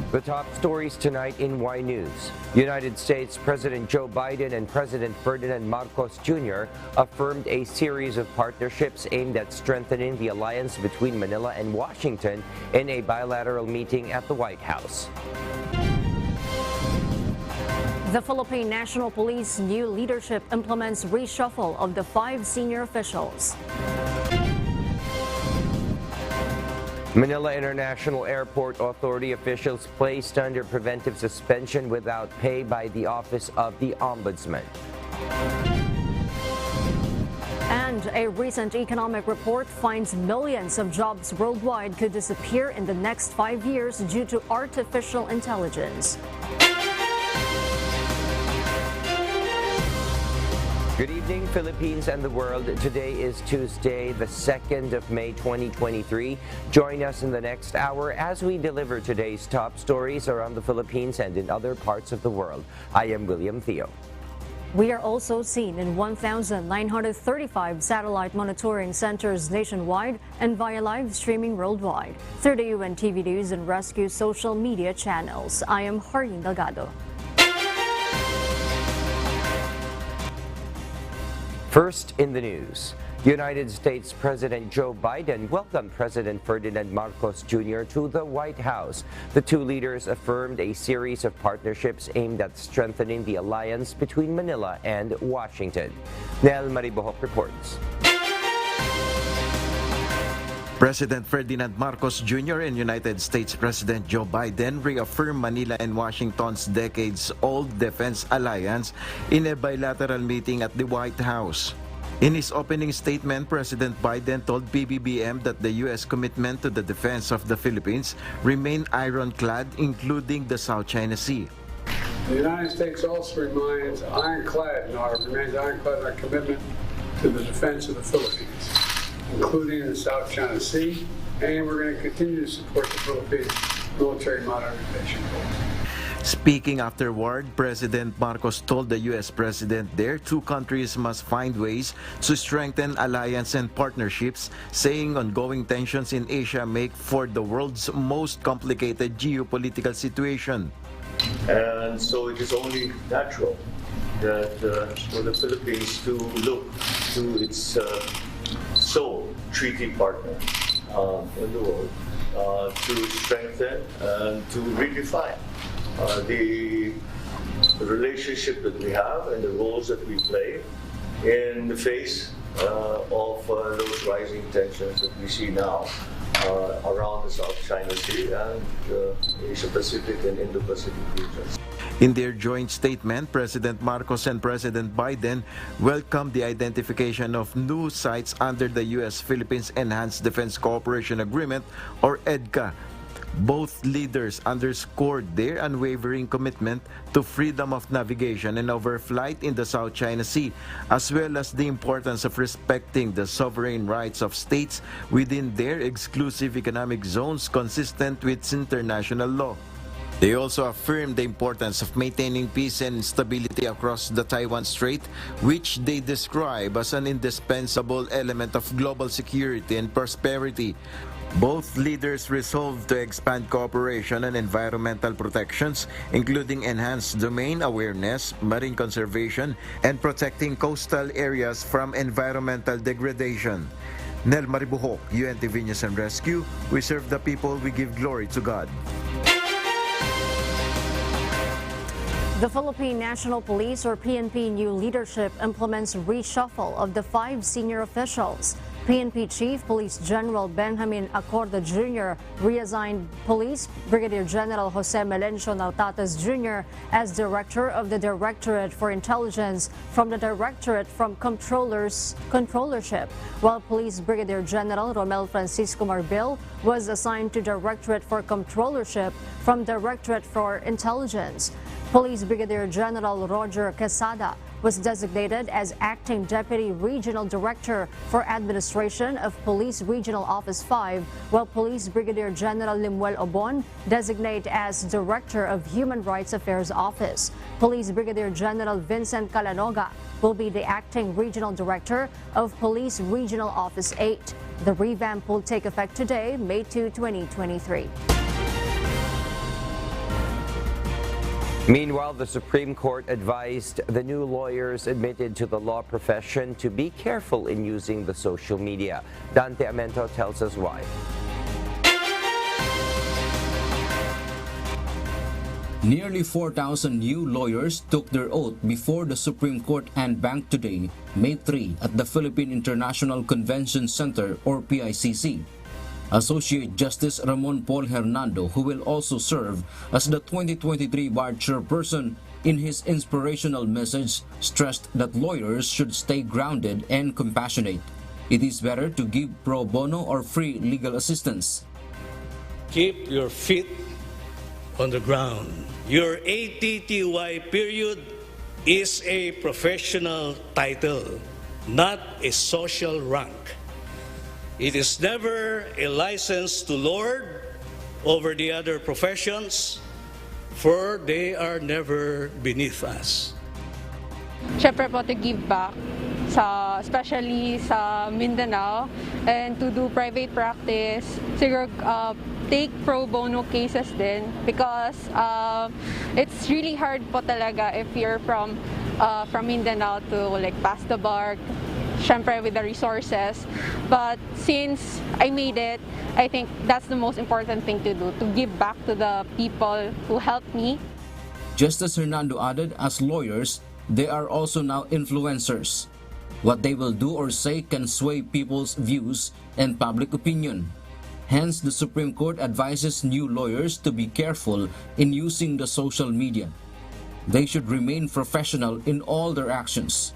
The top stories tonight in Y News. United States President Joe Biden and President Ferdinand Marcos Jr. affirmed a series of partnerships aimed at strengthening the alliance between Manila and Washington in a bilateral meeting at the White House. The Philippine National Police new leadership implements reshuffle of the 5 senior officials. Manila International Airport Authority officials placed under preventive suspension without pay by the Office of the Ombudsman. And a recent economic report finds millions of jobs worldwide could disappear in the next 5 years due to artificial intelligence. Good evening, Philippines and the world. Today is Tuesday, the 2nd of May, 2023. Join us in the next hour as we deliver today's top stories around the Philippines and in other parts of the world. I am William Theo. We are also seen in 1,935 satellite monitoring centers nationwide and via live streaming worldwide through the UNTV News and Rescue social media channels. I am Harin Delgado. First in the news, United States President Joe Biden welcomed President Ferdinand Marcos Jr. to the White House. The two leaders affirmed a series of partnerships aimed at strengthening the alliance between Manila and Washington. Nel Maribohok reports. President Ferdinand Marcos Jr. and United States President Joe Biden reaffirmed Manila and Washington's decades-old defense alliance in a bilateral meeting at the White House. In his opening statement, President Biden told PBBM that the U.S. commitment to the defense of the Philippines remained ironclad, including the South China Sea. The United States also remains ironclad in our commitment to the defense of the Philippines, including the South China Sea, and we're going to continue to support the Philippines military modernization goals. Speaking afterward, President Marcos told the U.S. President their two countries must find ways to strengthen alliance and partnerships, saying ongoing tensions in Asia make for the world's most complicated geopolitical situation. And so it is only natural that for the Philippines to look to its sole treaty partner in the world to strengthen and to redefine the relationship that we have and the roles that we play in the face of those rising tensions that we see now around the South China Sea and Asia-Pacific and Indo-Pacific regions. In their joint statement, President Marcos and President Biden welcomed the identification of new sites under the U.S.-Philippines Enhanced Defense Cooperation Agreement, or EDCA. Both leaders underscored their unwavering commitment to freedom of navigation and overflight in the South China Sea, as well as the importance of respecting the sovereign rights of states within their exclusive economic zones consistent with international law. They also affirmed the importance of maintaining peace and stability across the Taiwan Strait, which they describe as an indispensable element of global security and prosperity. Both leaders resolved to expand cooperation on environmental protections, including enhanced domain awareness, marine conservation, and protecting coastal areas from environmental degradation. Nel Maribuhok, UNTV News and Rescue. We serve the people, we give glory to God. The Philippine National Police, or PNP, new leadership implements reshuffle of the 5 senior officials. PNP Chief Police General Benjamin Acorda Jr. reassigned Police Brigadier General Jose Melencio Nautatas Jr. as Director of the Directorate for Intelligence from the Directorate from Controllership, while Police Brigadier General Romel Francisco Marbil was assigned to Directorate for Controllership from Directorate for Intelligence. Police Brigadier General Roger Quesada was designated as Acting Deputy Regional Director for Administration of Police Regional Office 5, while Police Brigadier General Limuel Obon designated as Director of Human Rights Affairs Office. Police Brigadier General Vincent Calanoga will be the Acting Regional Director of Police Regional Office 8. The revamp will take effect today, May 2, 2023. Meanwhile, the Supreme Court advised the new lawyers admitted to the law profession to be careful in using the social media. Dante Amento tells us why. Nearly 4,000 new lawyers took their oath before the Supreme Court and Bank today, May 3, at the Philippine International Convention Center or PICC. Associate Justice Ramon Paul Hernando, who will also serve as the 2023 Bar Chairperson, in his inspirational message stressed that lawyers should stay grounded and compassionate. It is better to give pro bono or free legal assistance. Keep your feet on the ground. Your ATTY period is a professional title, not a social rank. It is never a license to lord over the other professions, for they are never beneath us. Siyempre po to give back, especially sa Mindanao, and to do private practice, siguro take pro bono cases din because it's really hard po talaga if you're from Mindanao to like pass the bar, syempre with the resources. But since I made it, I think that's the most important thing to do, to give back to the people who helped me. Justice Hernando added, as lawyers, they are also now influencers. What they will do or say can sway people's views and public opinion. Hence, the Supreme Court advises new lawyers to be careful in using the social media. They should remain professional in all their actions.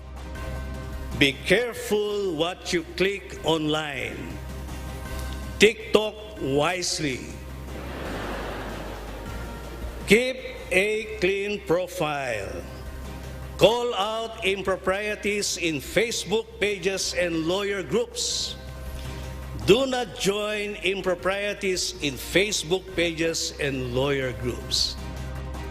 Be careful what you click online. TikTok wisely. Keep a clean profile. Call out improprieties in Facebook pages and lawyer groups. Do not join improprieties in Facebook pages and lawyer groups.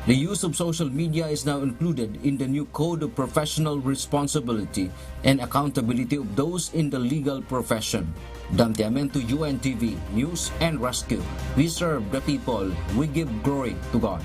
The use of social media is now included in the new Code of Professional Responsibility and Accountability of those in the legal profession. Dante Amento, UNTV, News and Rescue. We serve the people. We give glory to God.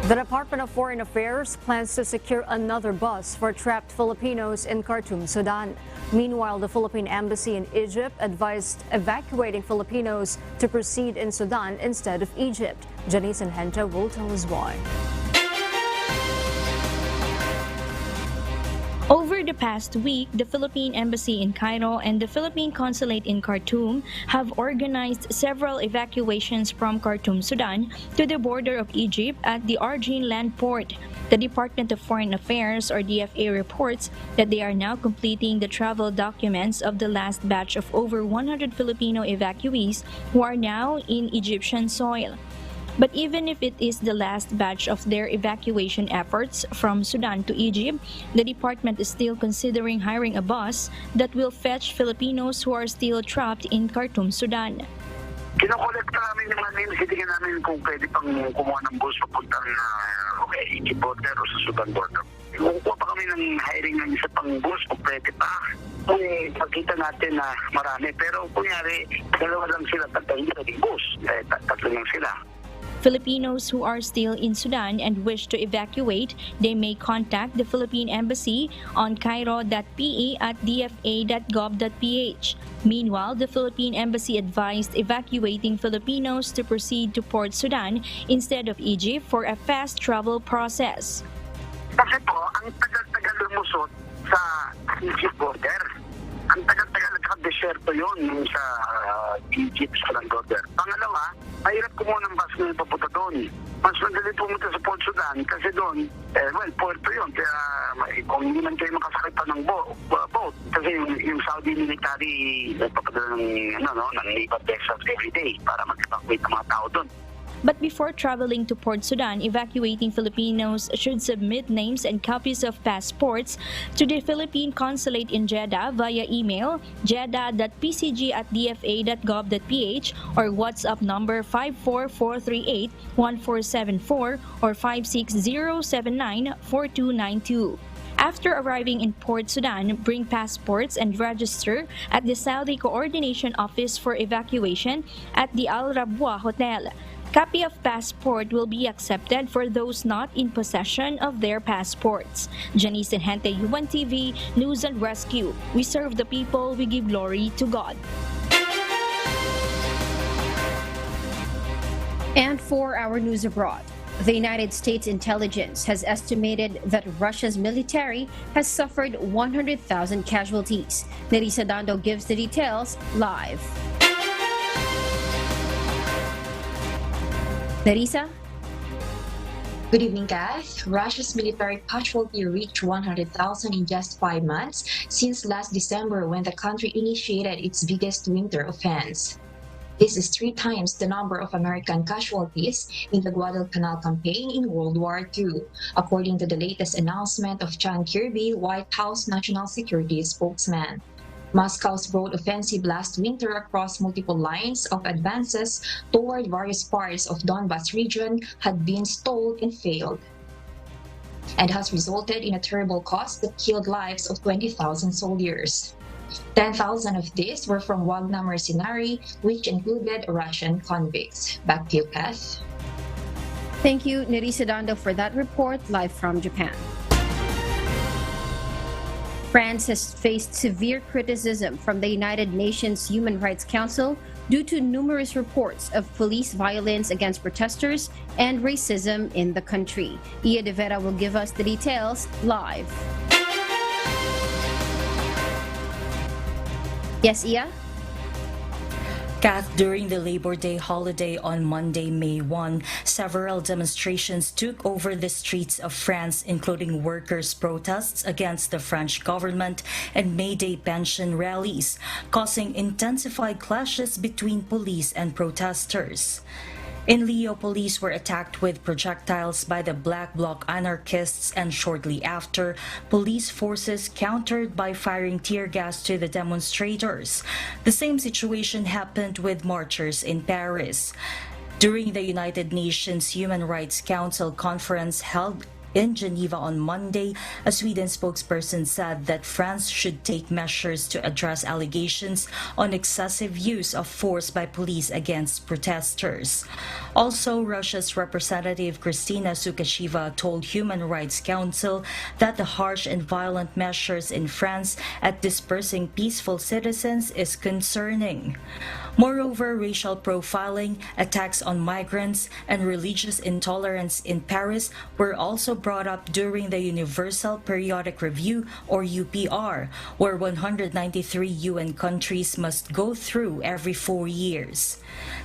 The Department of Foreign Affairs plans to secure another bus for trapped Filipinos in Khartoum, Sudan. Meanwhile, the Philippine Embassy in Egypt advised evacuating Filipinos to proceed in Sudan instead of Egypt. Janice and Henta will tell us why. Over the past week, the Philippine Embassy in Cairo and the Philippine Consulate in Khartoum have organized several evacuations from Khartoum, Sudan to the border of Egypt at the Argin land port. The Department of Foreign Affairs, or DFA, reports that they are now completing the travel documents of the last batch of over 100 Filipino evacuees who are now in Egyptian soil. But even if it is the last batch of their evacuation efforts from Sudan to Egypt, the department is still considering hiring a bus that will fetch Filipinos who are still trapped in Khartoum, Sudan. Kinokolekta namin yung mga names, hindi namin kung pwede pang kumuha ng bus papuntang Egypt border o sa Sudan border. Kumukuha pa kami ng hiring ng isa pang bus kung pwede pa. Kung makita natin na marami, pero kunyari, dalawa lang sila, tatay yung bus, tatlo lang sila. Filipinos who are still in Sudan and wish to evacuate, they may contact the Philippine Embassy on cairo.pe@dfa.gov.ph. Meanwhile, the Philippine Embassy advised evacuating Filipinos to proceed to Port Sudan instead of Egypt for a fast travel process. Kasi po, ang tagal-tagal lumusot sa Egypt border. Ang tagal-tagal at deserto yun sa Egypt Sudan border. Pangalawa, mahirap kumuha ng bus na papunta doon. Mas madali pumunta sa Port Sudan kasi doon, puerto yun. Kaya kung hindi man kayo makasakit pa ng boat, kasi yung Saudi military nagpapadala ng naval vessels every day para mag-evacuate ang mga tao doon. But before traveling to Port Sudan, evacuating Filipinos should submit names and copies of passports to the Philippine Consulate in Jeddah via email jeddah.pcg@dfa.gov.ph or WhatsApp number 54438-1474 or 56079-4292. After arriving in Port Sudan, bring passports and register at the Saudi Coordination Office for Evacuation at the Al Rabwa Hotel. Copy of passport will be accepted for those not in possession of their passports. Janice Hente, UNTV, News and Rescue. We serve the people, we give glory to God. And for our news abroad, the United States intelligence has estimated that Russia's military has suffered 100,000 casualties. Nerissa Dando gives the details live. Nerissa? Good evening, Kath. Russia's military casualty reached 100,000 in just 5 months since last December when the country initiated its biggest winter offense. This is 3 times the number of American casualties in the Guadalcanal campaign in World War II, according to the latest announcement of John Kirby, White House National Security spokesman. Moscow's broad offensive last winter across multiple lines of advances toward various parts of Donbas region had been stalled and failed, and has resulted in a terrible cost that killed lives of 20,000 soldiers. 10,000 of these were from Wagner mercenary, which included Russian convicts. Back to you, Kath. Thank you, Nerissa Dando, for that report live from Japan. France has faced severe criticism from the United Nations Human Rights Council due to numerous reports of police violence against protesters and racism in the country. Ia de Vera will give us the details live. Yes, Ia? Kath, during the Labor Day holiday on Monday, May 1, several demonstrations took over the streets of France, including workers' protests against the French government and May Day pension rallies, causing intensified clashes between police and protesters. In Lyon, police were attacked with projectiles by the Black Bloc anarchists, and shortly after, police forces countered by firing tear gas to the demonstrators. The same situation happened with marchers in Paris. During the United Nations Human Rights Council conference held in Geneva on Monday, a Sweden spokesperson said that France should take measures to address allegations on excessive use of force by police against protesters. Also, Russia's representative Kristina Sukasheva told Human Rights Council that the harsh and violent measures in France at dispersing peaceful citizens is concerning. Moreover, racial profiling, attacks on migrants, and religious intolerance in Paris were also brought up during the Universal Periodic Review, or UPR, where 193 UN countries must go through every 4 years.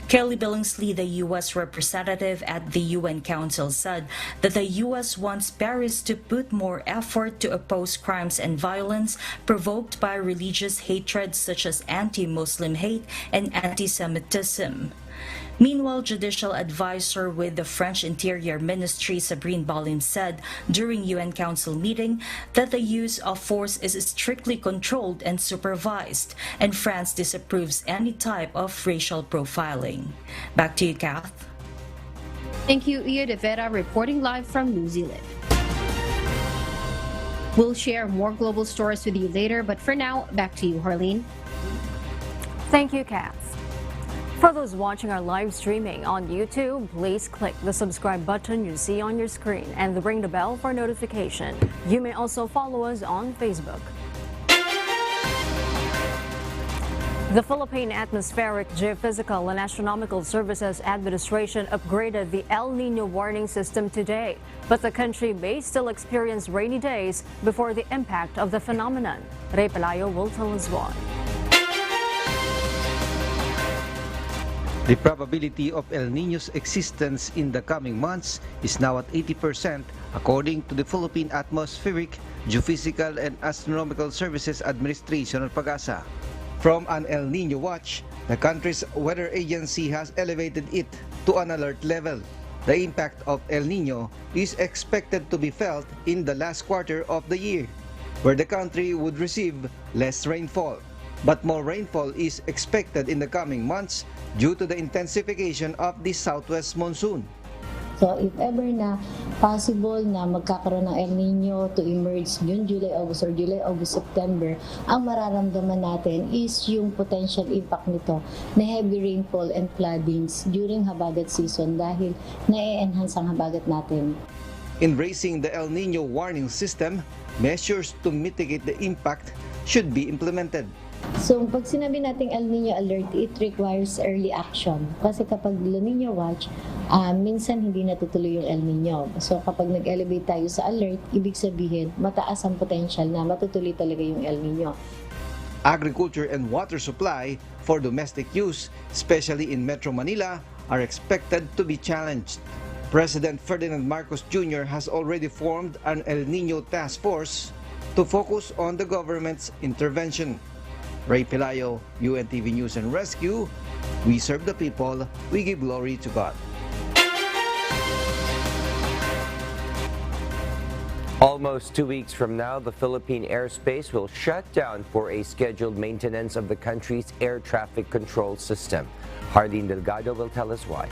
Kelly Billingsley, the U.S. representative at the UN Council, said that the U.S. wants Paris to put more effort to oppose crimes and violence provoked by religious hatred such as anti-Muslim hate and anti-Semitism. Meanwhile, Judicial Advisor with the French Interior Ministry, Sabrine Balim, said during UN Council meeting that the use of force is strictly controlled and supervised, and France disapproves any type of racial profiling. Back to you, Kath. Thank you, Ia de Vera, reporting live from New Zealand. We'll share more global stories with you later, but for now, back to you, Harleen. Thank you, Kath. For those watching our live streaming on YouTube, please click the subscribe button you see on your screen and ring the bell for notification. You may also follow us on Facebook. The Philippine Atmospheric, Geophysical and Astronomical Services Administration upgraded the El Nino warning system today, but the country may still experience rainy days before the impact of the phenomenon. Ray Pelayo will tell us why. The probability of El Nino's existence in the coming months is now at 80%, according to the Philippine Atmospheric, Geophysical and Astronomical Services Administration, or PAGASA. From an El Nino watch, the country's weather agency has elevated it to an alert level. The impact of El Nino is expected to be felt in the last quarter of the year, where the country would receive less rainfall. But more rainfall is expected in the coming months due to the intensification of the southwest monsoon. So if ever na possible na magkakaroon ng El Nino to emerge June, July, August or July, August, September, ang mararamdaman natin is yung potential impact nito na heavy rainfall and floodings during habagat season dahil na-enhance ang habagat natin. In raising the El Nino warning system, measures to mitigate the impact should be implemented. So, pag sinabi nating El Nino alert, it requires early action. Kasi kapag La Nina watch, minsan hindi natutuloy yung El Nino. So, kapag nag-elevate tayo sa alert, ibig sabihin, mataas ang potential na matutuloy talaga yung El Nino. Agriculture and water supply for domestic use, especially in Metro Manila, are expected to be challenged. President Ferdinand Marcos Jr. has already formed an El Nino task force to focus on the government's intervention. Ray Pelayo, UNTV News and Rescue. We serve the people, we give glory to God. Almost 2 weeks from now, the Philippine airspace will shut down for a scheduled maintenance of the country's air traffic control system. Hardin Delgado will tell us why.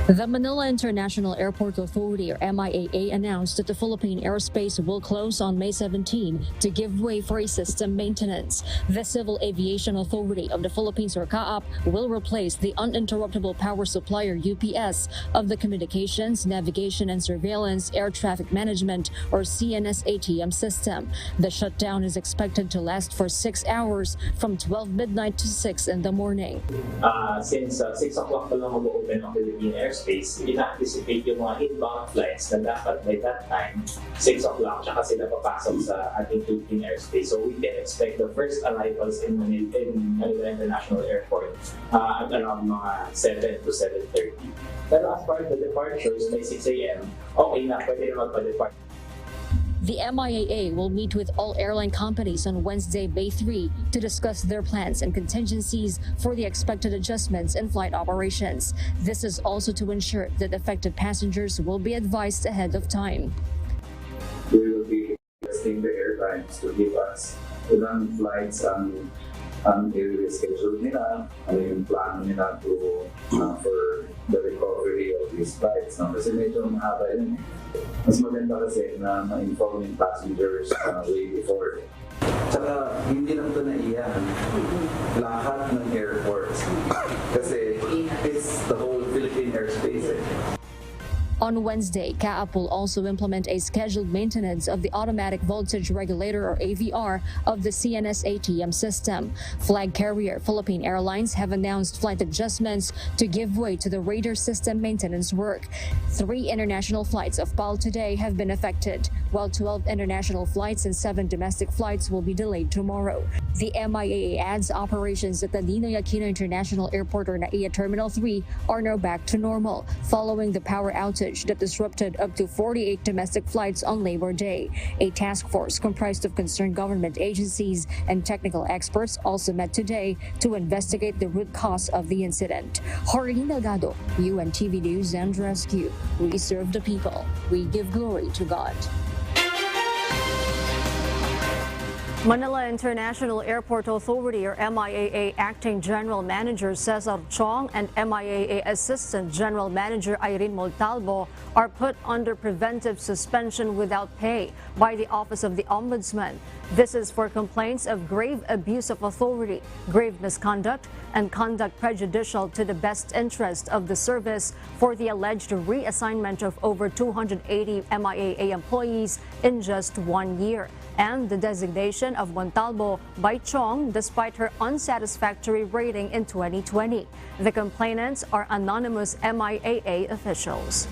The Manila International Airport Authority, or MIAA, announced that the Philippine airspace will close on May 17 to give way for a system maintenance. The Civil Aviation Authority of the Philippines, or CAAP, will replace the uninterruptible power supplier UPS of the Communications, Navigation and Surveillance Air Traffic Management, or CNS-ATM system. The shutdown is expected to last for 6 hours from 12 midnight to 6 in the morning. Since 6 o'clock pa lang mag-open ang Philippine airspace, ina-anticipate yung mga inbound flights na dapat by that time, 6 o'clock, tsaka sila papasok sa ating Philippine airspace. So we can expect the first arrivals in Manila International Airport at around mga 7 to 7:30. Pero as part of the departures, by 6 a.m., okay na, pwede na magpa-depart. The MIAA will meet with all airline companies on Wednesday, May 3, to discuss their plans and contingencies for the expected adjustments in flight operations. This is also to ensure that affected passengers will be advised ahead of time. We will be requesting the airlines to give us ilang flights ang i-reschedule nila, ano yung plano nila for the recovery of these flights. No? Kasi medyo mahaba yun. Mas maganda kasi na ma-inform yung passengers way before. Tsaka hindi lang ito naiyan. Lahat ng airports. Kasi it's the whole Philippine airspace. On Wednesday, CAAP will also implement a scheduled maintenance of the automatic voltage regulator, or AVR, of the CNS-ATM system. Flag carrier Philippine Airlines have announced flight adjustments to give way to the radar system maintenance work. 3 international flights of PAL today have been affected, while 12 international flights and 7 domestic flights will be delayed tomorrow. The MIAA adds operations at the Ninoy Aquino International Airport, or NAIA Terminal 3, are now back to normal, following the power outage that disrupted up to 48 domestic flights on Labor Day. A task force comprised of concerned government agencies and technical experts also met today to investigate the root cause of the incident. Hardin Delgado, UNTV News and Rescue. We serve the people. We give glory to God. Manila International Airport Authority, or MIAA Acting General Manager Cesar Chiong and MIAA Assistant General Manager Irene Montalbo are put under preventive suspension without pay by the Office of the Ombudsman. This is for complaints of grave abuse of authority, grave misconduct, and conduct prejudicial to the best interest of the service for the alleged reassignment of over 280 MIAA employees in just 1 year, and the designation of Montalbo by Chiong despite her unsatisfactory rating in 2020. The complainants are anonymous MIAA officials.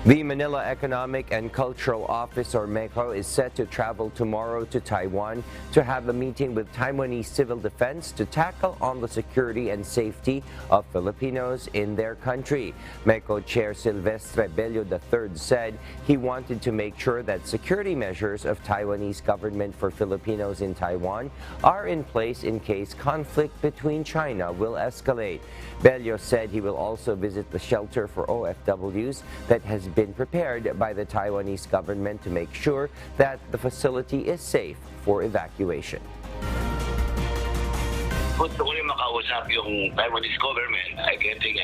The Manila Economic and Cultural Office, or MECO, is set to travel tomorrow to Taiwan to have a meeting with Taiwanese civil defense to tackle on the security and safety of Filipinos in their country. MECO Chair Silvestre Bello III said he wanted to make sure that security measures of Taiwanese government for Filipinos in Taiwan are in place in case conflict between China will escalate. Bello said he will also visit the shelter for OFWs that has been prepared by the Taiwanese government to make sure that the facility is safe for evacuation. gusto ko rin makausap yung Taiwanese government ay getting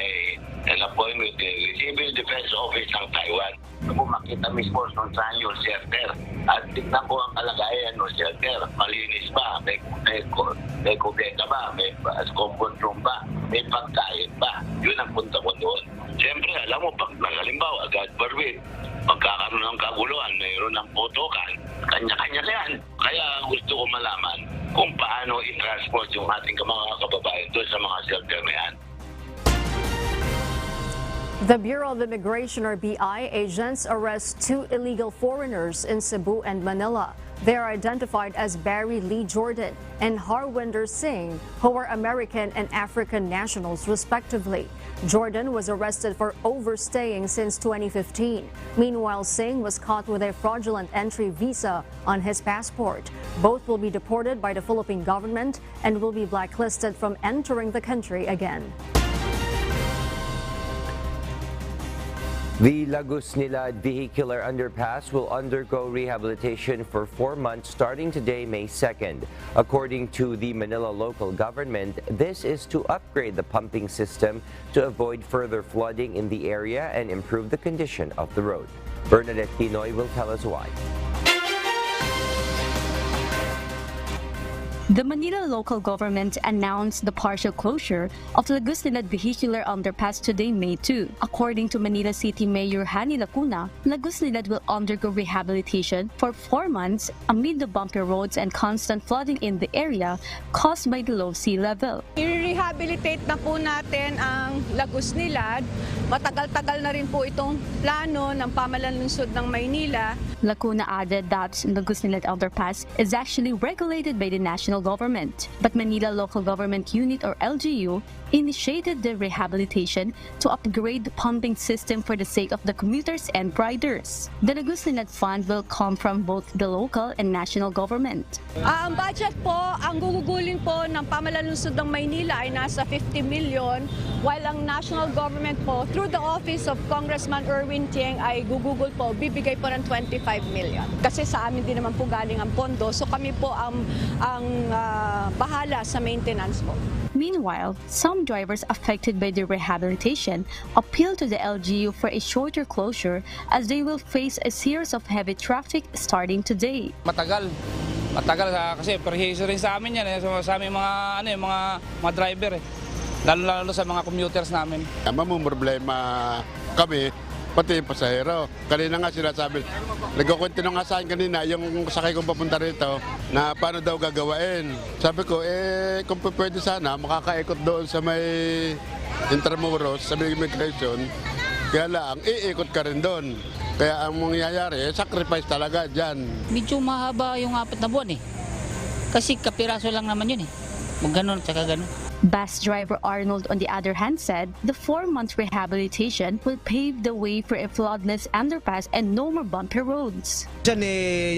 an appointment with the Civil Defense Office ng Taiwan. Kung makita mismo kung saan yung shelter at tignan ko ang kalagayan ng shelter. Malinis ba? May kubeta ba? May comfort room ba? May pagkain ba? Yun ang punta ko doon. Siyempre, alam mo, pag halimbawa, God forbid, magkakaroon ng kaguluhan, mayroon ng putukan, kanya-kanya yan. Kaya gusto ko malaman kung paano i-transport yung ating mga kababayan doon sa mga shelter na yan. The Bureau of Immigration or BI agents arrest 2 illegal foreigners in Cebu and Manila. They are identified as Barry Lee Jordan and Harwinder Singh, who are American and African nationals respectively. Jordan was arrested for overstaying since 2015. Meanwhile, Singh was caught with a fraudulent entry visa on his passport. Both will be deported by the Philippine government and will be blacklisted from entering the country again. The Lagos-Nilad vehicular underpass will undergo rehabilitation for 4 months starting today, May 2nd. According to the Manila local government, this is to upgrade the pumping system to avoid further flooding in the area and improve the condition of the road. Bernadette Tinoy will tell us why. The Manila local government announced the partial closure of Lagos-Nilad vehicular underpass today, May 2. According to Manila City Mayor Hani Lacuna, Lagos-Nilad will undergo rehabilitation for 4 months amid the bumpy roads and constant flooding in the area caused by the low sea level. I-rehabilitate na po natin ang Lagos-Nilad. Matagal-tagal na rin po itong plano ng pamalanlungsod ng Maynila. Lacuna added that Lagos-Nilad underpass is actually regulated by the national government, but Manila Local Government Unit or LGU initiated the rehabilitation to upgrade the pumping system for the sake of the commuters and riders. The Lagos-Nilad fund will come from both the local and national government. Ang budget po, ang gugugulin po ng pamalanlungsod ng Maynila ay nasa 50 million, while ang national government po, through the office of Congressman Erwin Tieng, ay gugugol po, bibigay po ng 25 million. Kasi sa amin din naman po galing ang pondo, so kami po ang bahala sa maintenance po. Meanwhile, some drivers affected by the rehabilitation appeal to the LGU for a shorter closure as they will face a series of heavy traffic starting today. Matagal kasi perhiso rin sa amin yan sa aming mga driver lalo sa mga commuters namin. Problema kami pati yung pasahero. Kanina nga sinasabi, nagkukwento nga sa akin kanina yung sakay kong papunta rito na paano daw gagawain. Sabi ko, kung pwede sana, makakaikot doon sa may Intramuros, sa may immigration, kaya lang, iikot ka rin doon. Kaya ang mangyayari, sacrifice talaga dyan. Medyo mahaba yung 4 na buwan Kasi kapiraso lang naman yun Magganon, tsaka ganon. Bus driver Arnold, on the other hand, said the 4-month rehabilitation will pave the way for a floodless underpass and no more bumpy roads. Diyan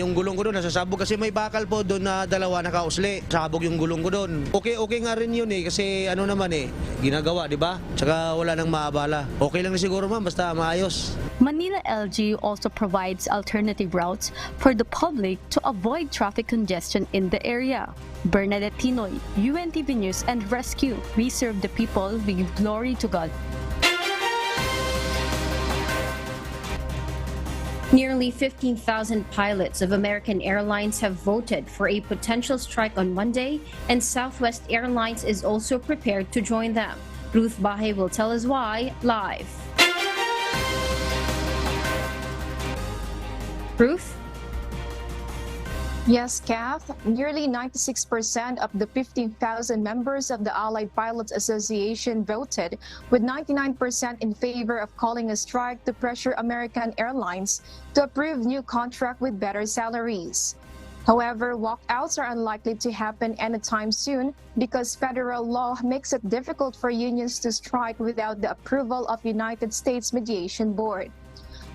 yung gulong ko doon nasasabog kasi may bakal po doon na 2 nakausli. Sabog yung gulong ko doon. Okay nga rin yun kasi ginagawa, di ba? Tsaka wala nang maabala. Okay lang na siguro ma'am, basta maayos. Manila LGU also provides alternative routes for the public to avoid traffic congestion in the area. Bernadette Tinoy, UNTV News and Rescue. We serve the people, we give glory to God. Nearly 15,000 pilots of American Airlines have voted for a potential strike on Monday, and Southwest Airlines is also prepared to join them. Ruth Bahe will tell us why live. Ruth? Yes, Kath. Nearly 96% of the 15,000 members of the Allied Pilots Association voted, with 99% in favor of calling a strike to pressure American Airlines to approve new contract with better salaries. However, walkouts are unlikely to happen anytime soon because federal law makes it difficult for unions to strike without the approval of United States Mediation Board.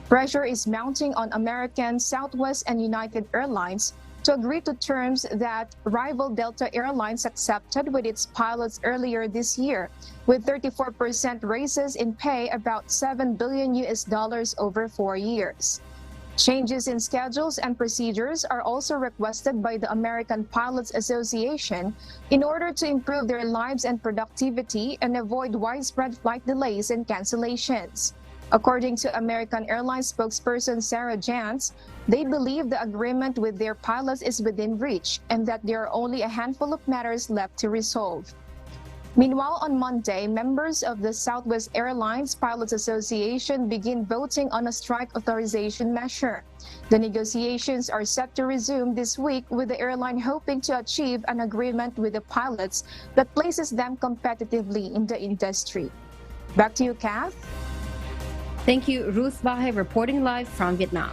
Pressure is mounting on American, Southwest, and United Airlines to agree to terms that rival Delta Airlines accepted with its pilots earlier this year, with 34% raises in pay, about $7 billion over 4 years. Changes in schedules and procedures are also requested by the American Pilots Association in order to improve their lives and productivity and avoid widespread flight delays and cancellations. According to American Airlines spokesperson Sarah Jantz, they believe the agreement with their pilots is within reach and that there are only a handful of matters left to resolve. Meanwhile, on Monday, members of the Southwest Airlines Pilots Association begin voting on a strike authorization measure. The negotiations are set to resume this week, with the airline hoping to achieve an agreement with the pilots that places them competitively in the industry. Back to you, Kath. Thank you, Ruth Bahay, reporting live from Vietnam.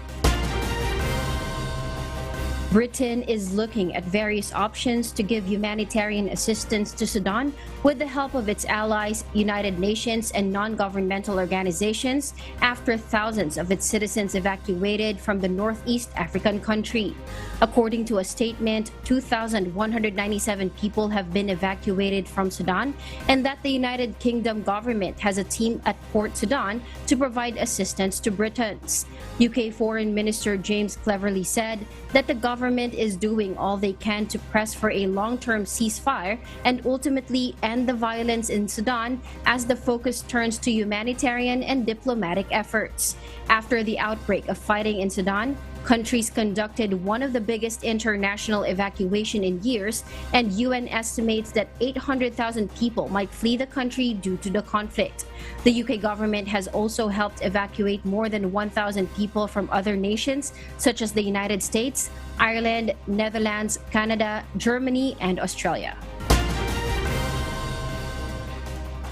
Britain is looking at various options to give humanitarian assistance to Sudan with the help of its allies, United Nations, and non-governmental organizations after thousands of its citizens evacuated from the northeast African country. According to a statement, 2,197 people have been evacuated from Sudan, and that the United Kingdom government has a team at Port Sudan to provide assistance to Britons. UK Foreign Minister James Cleverly said that the government is doing all they can to press for a long-term ceasefire and ultimately end the violence in Sudan as the focus turns to humanitarian and diplomatic efforts. After the outbreak of fighting in Sudan, countries conducted one of the biggest international evacuation in years, and UN estimates that 800,000 people might flee the country due to the conflict. The UK government has also helped evacuate more than 1,000 people from other nations, such as the United States, Ireland, Netherlands, Canada, Germany, and Australia.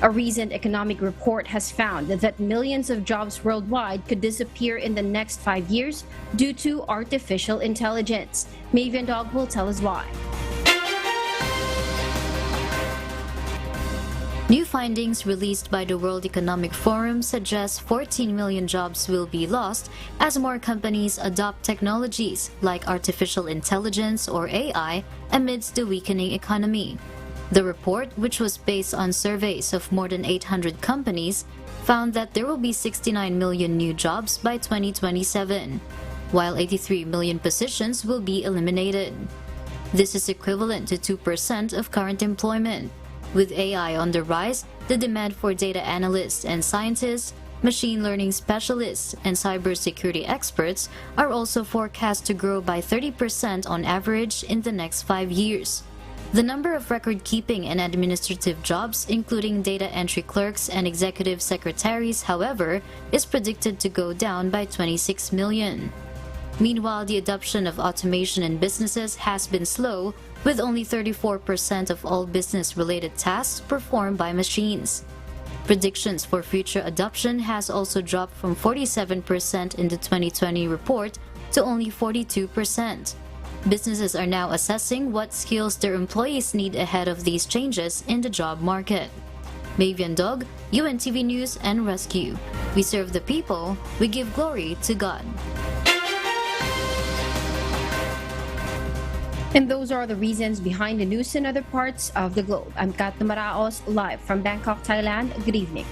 A recent economic report has found that millions of jobs worldwide could disappear in the next 5 years due to artificial intelligence. Mavian Dog will tell us why. New findings released by the World Economic Forum suggest 14 million jobs will be lost as more companies adopt technologies like artificial intelligence or AI amidst the weakening economy. The report, which was based on surveys of more than 800 companies, found that there will be 69 million new jobs by 2027, while 83 million positions will be eliminated. This is equivalent to 2% of current employment. With AI on the rise, the demand for data analysts and scientists, machine learning specialists, and cybersecurity experts are also forecast to grow by 30% on average in the next 5 years. The number of record-keeping and administrative jobs, including data entry clerks and executive secretaries, however, is predicted to go down by 26 million. Meanwhile, the adoption of automation in businesses has been slow, with only 34% of all business-related tasks performed by machines. Predictions for future adoption has also dropped from 47% in the 2020 report to only 42%. Businesses are now assessing what skills their employees need ahead of these changes in the job market. Mavian Dog, UNTV News and Rescue. We serve the people, we give glory to God. And those are the reasons behind the news in other parts of the globe. I'm Kat Maraos, live from Bangkok, Thailand. Good evening.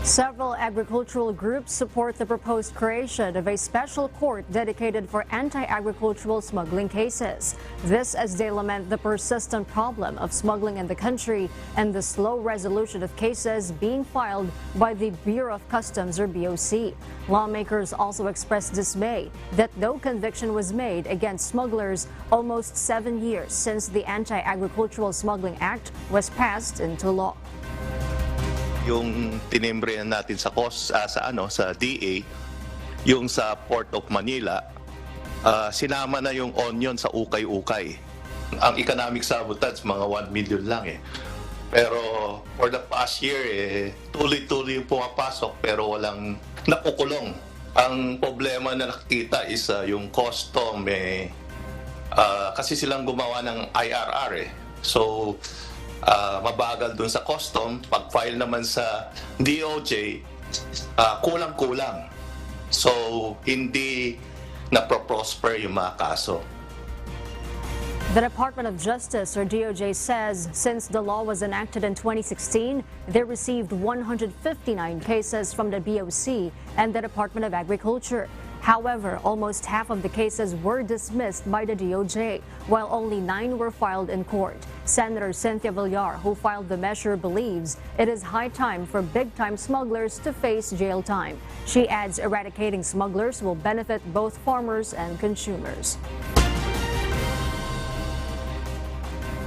Several agricultural groups support the proposed creation of a special court dedicated for anti-agricultural smuggling cases. This as they lament the persistent problem of smuggling in the country and the slow resolution of cases being filed by the Bureau of Customs or BOC. Lawmakers also expressed dismay that no conviction was made against smugglers almost 7 years since the Anti-Agricultural Smuggling Act was passed into law. Yung tinimbre natin sa DA, yung sa Port of Manila, sinama na yung onion sa ukay-ukay. Ang economic sabotage mga 1 million lang eh. Pero for the past year tuloy-tuloy yung pumapasok pero walang nakukulong. Ang problema na nakita is yung custom kasi silang gumawa ng IRR eh. So mabagal dun sa custom, pag-file naman sa DOJ, kulang-kulang. So, hindi na-prosper yung mga kaso. The Department of Justice, or DOJ, says since the law was enacted in 2016, they received 159 cases from the BOC and the Department of Agriculture. However, almost half of the cases were dismissed by the DOJ, while only 9 were filed in court. Senator Cynthia Villar, who filed the measure, believes it is high time for big-time smugglers to face jail time. She adds eradicating smugglers will benefit both farmers and consumers.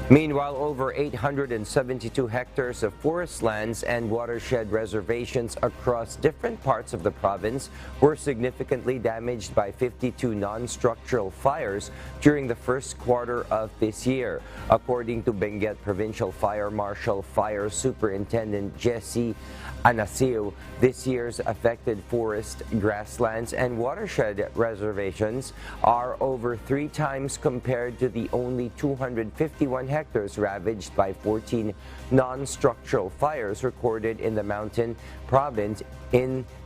Meanwhile, over 872 hectares of forest lands and watershed reservations across different parts of the province were significantly damaged by 52 non-structural fires during the first quarter of this year. According to Benguet Provincial Fire Marshal Fire Superintendent Jesse Anasio, this year's affected forest, grasslands, and watershed reservations are over 3 times compared to the only 251 hectares ravaged by 14 non-structural fires recorded in the Mountain Province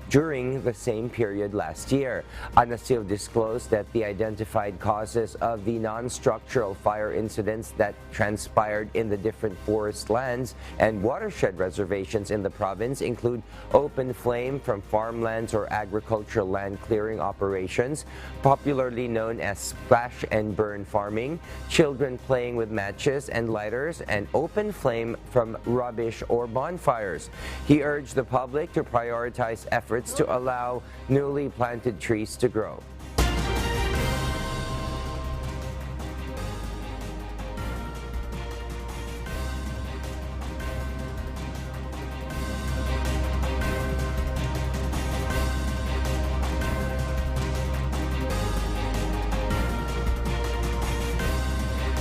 during the same period last year. Anasio disclosed that the identified causes of the non-structural fire incidents that transpired in the different forest lands and watershed reservations in the province include open flame from farmlands or agricultural land clearing operations, popularly known as splash and burn farming, children playing with matches and lighters, and open flame from rubbish or bonfires. He urged the public to prioritize efforts to allow newly planted trees to grow.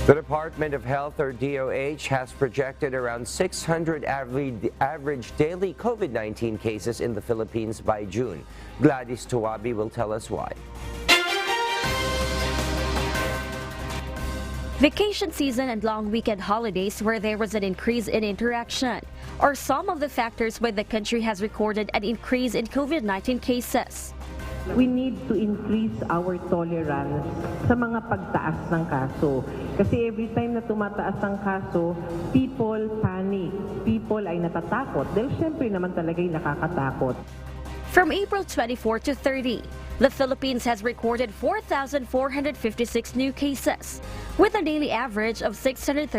The Department of Health, or DOH, has projected around 600 average daily COVID-19 cases in the Philippines by June. Gladys Tuwabi will tell us why. Vacation season and long weekend holidays where there was an increase in interaction are some of the factors why the country has recorded an increase in COVID-19 cases. We need to increase our tolerance sa mga pagtaas ng kaso. Kasi every time na tumataas ang kaso, people panic. People ay natatakot. Dahil syempre naman talaga'y nakakatakot. From April 24 to 30, the Philippines has recorded 4,456 new cases, with a daily average of 637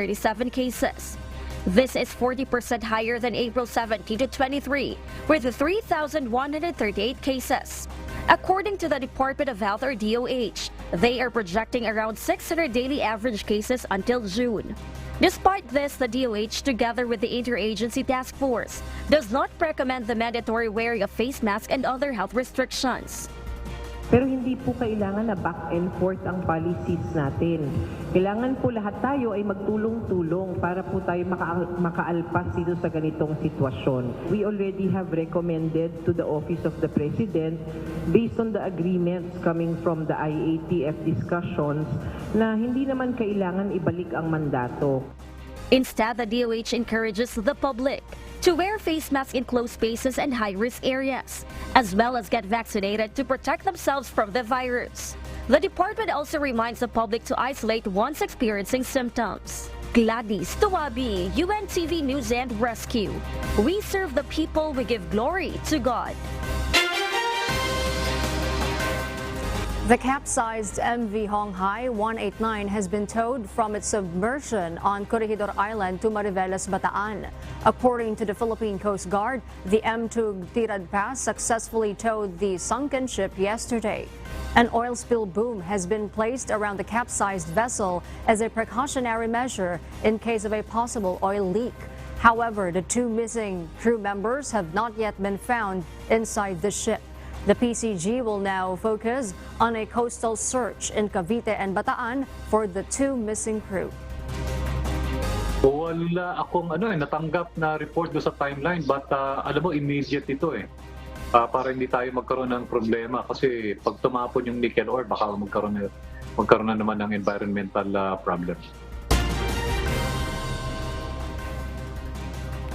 cases. This is 40% higher than April 17 to 23, with 3,138 cases. According to the Department of Health, or DOH, they are projecting around 600 daily average cases until June. Despite this, the DOH, together with the Interagency Task Force, does not recommend the mandatory wearing of face masks and other health restrictions. Pero hindi po kailangan na back and forth ang policies natin. Kailangan po lahat tayo ay magtulong-tulong para po tayo makaalpas dito sa ganitong sitwasyon. We already have recommended to the Office of the President, based on the agreements coming from the IATF discussions, na hindi naman kailangan ibalik ang mandato. Instead, the DOH encourages the public to wear face masks in closed spaces and high-risk areas, as well as get vaccinated to protect themselves from the virus. The department also reminds the public to isolate once experiencing symptoms. Gladys Tuwabi, UNTV News and Rescue. We serve the people, we give glory to God. The capsized MV Honghai 189 has been towed from its submersion on Corregidor Island to Mariveles, Bataan. According to the Philippine Coast Guard, the M2 Tirad Pass successfully towed the sunken ship yesterday. An oil spill boom has been placed around the capsized vessel as a precautionary measure in case of a possible oil leak. However, the 2 missing crew members have not yet been found inside the ship. The PCG will now focus on a coastal search in Cavite and Bataan for the 2 missing crew. Wala akong natanggap na report do sa timeline, but alam mo, immediate ito para hindi tayo magkaroon ng problema kasi pag tumapon yung nickel ore baka magkaroon na naman ng environmental problem.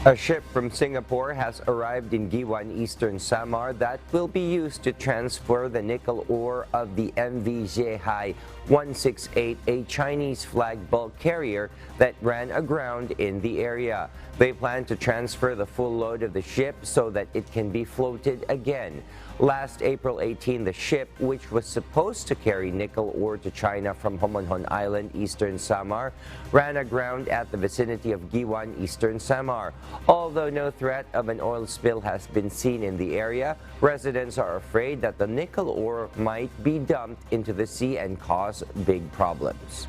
A ship from Singapore has arrived in Giwan, Eastern Samar that will be used to transfer the nickel ore of the MV Zhehai 168, a Chinese flag bulk carrier that ran aground in the area. They plan to transfer the full load of the ship so that it can be floated again. Last April 18, the ship, which was supposed to carry nickel ore to China from Homonhon Island, Eastern Samar, ran aground at the vicinity of Giwan, Eastern Samar. Although no threat of an oil spill has been seen in the area, residents are afraid that the nickel ore might be dumped into the sea and cause big problems.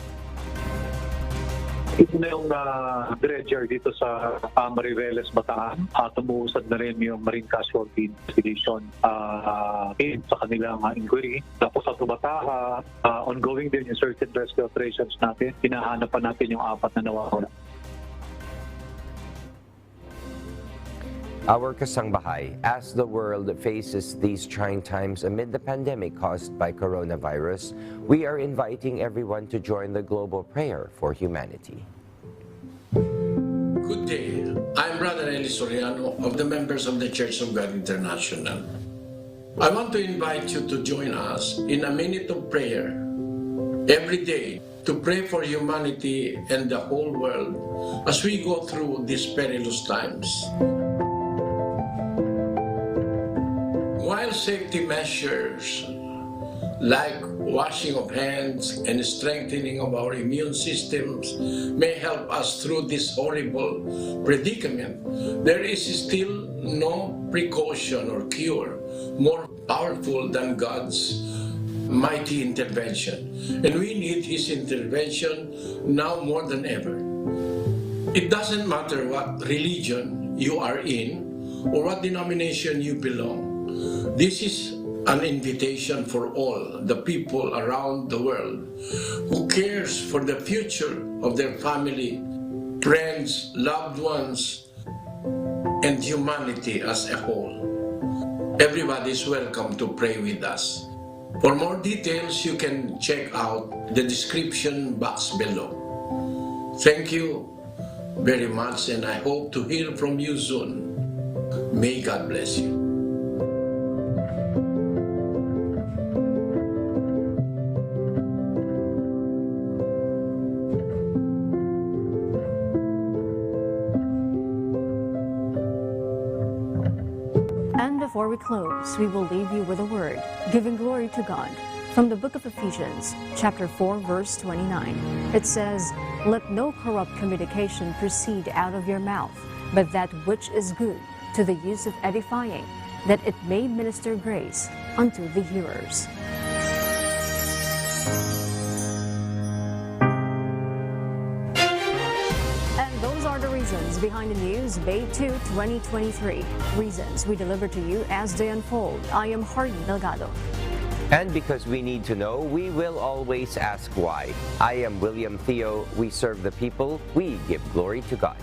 Ito na yung dredger dito sa Mariveles, Bataan. Tumuusad na rin yung Marine Casualty Investigation sa kanilang inquiry. Tapos sa Tubataha, ongoing din yung search and rescue operations natin. Hinahanap pa natin yung 4 na nawawala. Our kasangbahay, as the world faces these trying times amid the pandemic caused by coronavirus, we are inviting everyone to join the global prayer for humanity. Good day. I'm Brother Eli Soriano of the members of the Church of God International. I want to invite you to join us in a minute of prayer every day to pray for humanity and the whole world as we go through these perilous times. While safety measures like washing of hands and strengthening of our immune systems may help us through this horrible predicament, there is still no precaution or cure more powerful than God's mighty intervention. And we need His intervention now more than ever. It doesn't matter what religion you are in or what denomination you belong. This is an invitation for all the people around the world who cares for the future of their family, friends, loved ones, and humanity as a whole. Everybody is welcome to pray with us. For more details, you can check out the description box below. Thank you very much, and I hope to hear from you soon. May God bless you. And before we close, we will leave you with a word, giving glory to God. From the book of Ephesians, chapter 4, verse 29, it says, "Let no corrupt communication proceed out of your mouth, but that which is good, to the use of edifying, that it may minister grace unto the hearers." Those are the reasons behind the news, May 2, 2023. Reasons we deliver to you as they unfold. I am Hardy Delgado. And because we need to know, we will always ask why. I am William Theo. We serve the people. We give glory to God.